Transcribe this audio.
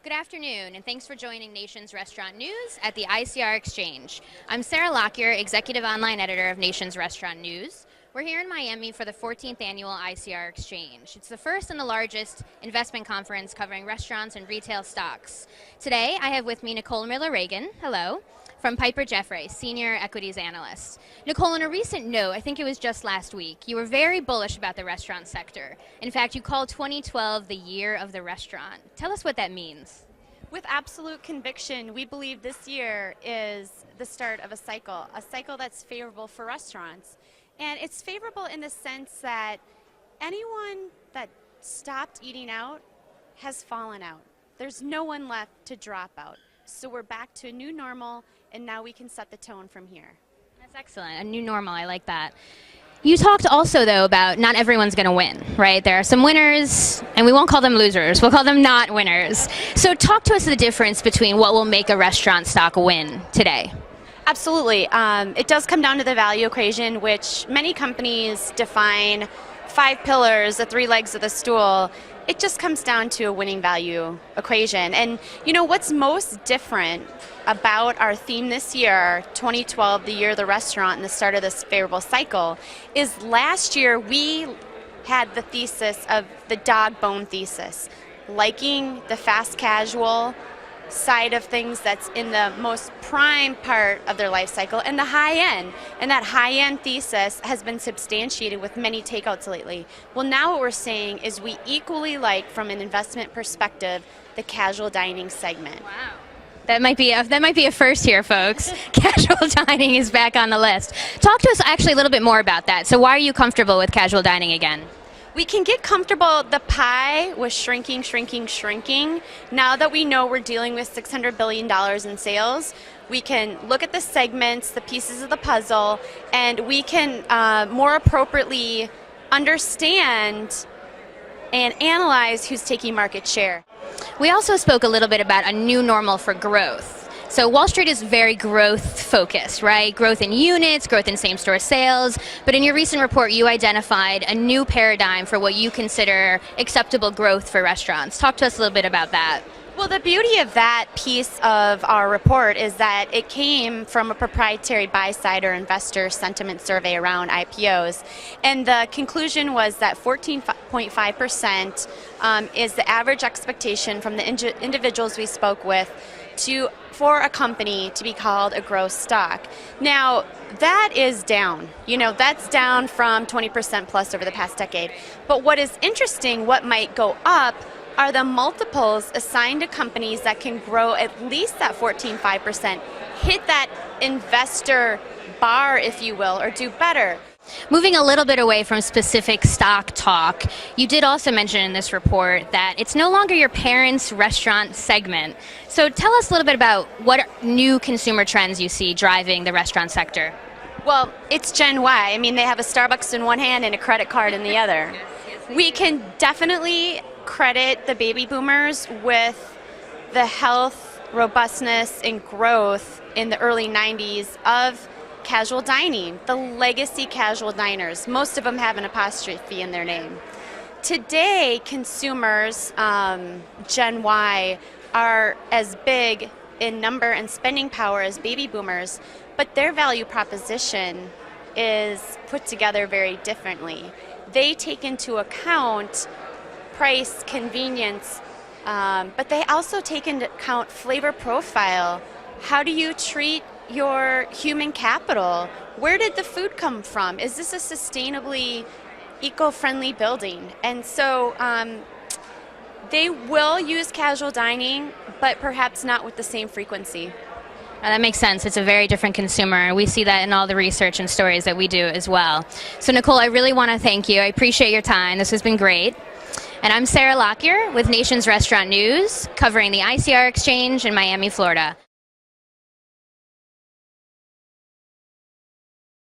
Good afternoon, and thanks for joining Nation's Restaurant News at the ICR Xchange. I'm Sarah Lockyer, Executive Online Editor of Nation's Restaurant News. We're here in Miami for the 14th Annual ICR Xchange. It's the first and the largest investment conference covering restaurants and retail stocks. Today, I have with me Nicole Regan, hello, from PiperJaffray, Senior Equities Analyst. Nicole, in a recent note, I think it was just last week, you were very bullish about the restaurant sector. In fact, you called 2012 the year of the restaurant. Tell us what that means. With absolute conviction, we believe this year is the start of a cycle that's favorable for restaurants. And it's favorable in the sense that anyone that stopped eating out has fallen out. There's no one left to drop out. So we're back to a new normal, and now we can set the tone from here. That's excellent. A new normal. I like that. You talked also, though, about not everyone's going to win, right? There are some winners, and we won't call them losers. We'll call them not winners. So talk to us the difference between what will make a restaurant stock win today. Absolutely. It does come down to the value equation, which many companies define 5 pillars, the 3 legs of the stool. It just comes down to a winning value equation. And you know what's most different about our theme this year, 2012, the year of the restaurant and the start of this favorable cycle, is last year we had the thesis of the dog bone thesis, liking the fast casual side of things that's in the most prime part of their life cycle and the high end. And that high end thesis has been substantiated with many takeouts lately. Well, now what we're saying is we equally like, from an investment perspective, the casual dining segment. Wow. That might be a first here, folks. Casual dining is back on the list. Talk to us actually a little bit more about that. So why are you comfortable with casual dining again? We can get comfortable. The pie was shrinking. Now that we know we're dealing with $600 billion in sales, we can look at the segments, the pieces of the puzzle, and we can more appropriately understand and analyze who's taking market share. We also spoke a little bit about a new normal for growth. So Wall Street is very growth focused, right? Growth in units, growth in same-store sales. But in your recent report, you identified a new paradigm for what you consider acceptable growth for restaurants. Talk to us a little bit about that. Well, the beauty of that piece of our report is that it came from a proprietary buy-side or investor sentiment survey around IPOs. And the conclusion was that 14.5% is the average expectation from the individuals we spoke with for a company to be called a growth stock. Now, that is down. You know, that's down from 20% plus over the past decade. But what is interesting, what might go up, are the multiples assigned to companies that can grow at least that 14.5%, hit that investor bar, if you will, or do better. Moving a little bit away from specific stock talk, you did also mention in this report that it's no longer your parents' restaurant segment. So tell us a little bit about what new consumer trends you see driving the restaurant sector. Well, it's Gen Y. I mean, they have a Starbucks in one hand and a credit card in the other. We can definitely credit the baby boomers with the health, robustness, and growth in the early 90s of casual dining, the legacy casual diners. Most of them have an apostrophe in their name. Today, consumers, Gen Y, are as big in number and spending power as baby boomers, but their value proposition is put together very differently. They take into account price, convenience, but they also take into account flavor profile. How do you treat your human capital? Where did the food come from? Is this a sustainably eco-friendly building? And so they will use casual dining, but perhaps not with the same frequency. That makes sense. It's a very different consumer. We see that in all the research and stories that we do as well. So Nicole, I really want to thank you. I appreciate your time. This has been great. And I'm Sarah Lockyer with Nation's Restaurant News, covering the ICR Xchange in Miami, Florida.